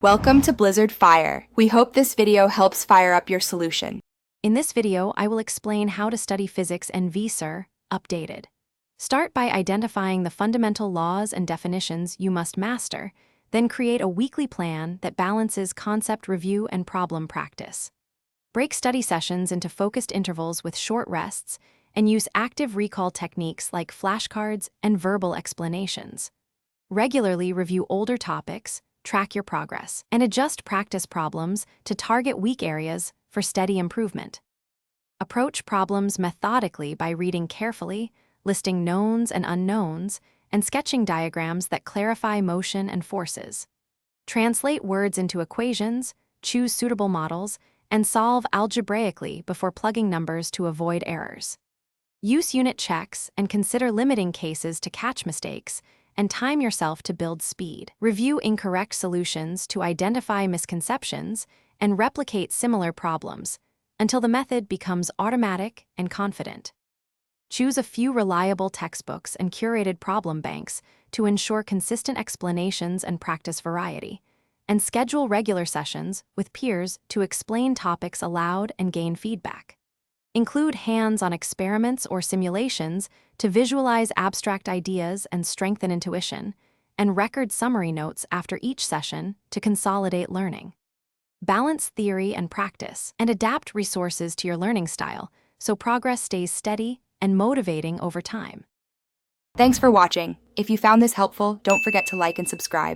Welcome to Blizzard Fire. We hope this video helps fire up your solution. In this video, I will explain how to study Physics NVS updated. Start by identifying the fundamental laws and definitions you must master, then create a weekly plan that balances concept review and problem practice. Break study sessions into focused intervals with short rests, and use active recall techniques like flashcards and verbal explanations. Regularly review older topics, track your progress, and adjust practice problems to target weak areas for steady improvement. Approach problems methodically by reading carefully, listing knowns and unknowns, and sketching diagrams that clarify motion and forces. Translate words into equations, choose suitable models, and solve algebraically before plugging numbers to avoid errors. Use unit checks and consider limiting cases to catch mistakes, and time yourself to build speed. Review incorrect solutions to identify misconceptions and replicate similar problems until the method becomes automatic and confident. Choose a few reliable textbooks and curated problem banks to ensure consistent explanations and practice variety, and schedule regular sessions with peers to explain topics aloud and gain feedback. Include hands-on experiments or simulations to visualize abstract ideas and strengthen intuition, and record summary notes after each session to consolidate learning. Balance theory and practice, and adapt resources to your learning style so progress stays steady and motivating over time. Thanks for watching. If you found this helpful, don't forget to like and subscribe.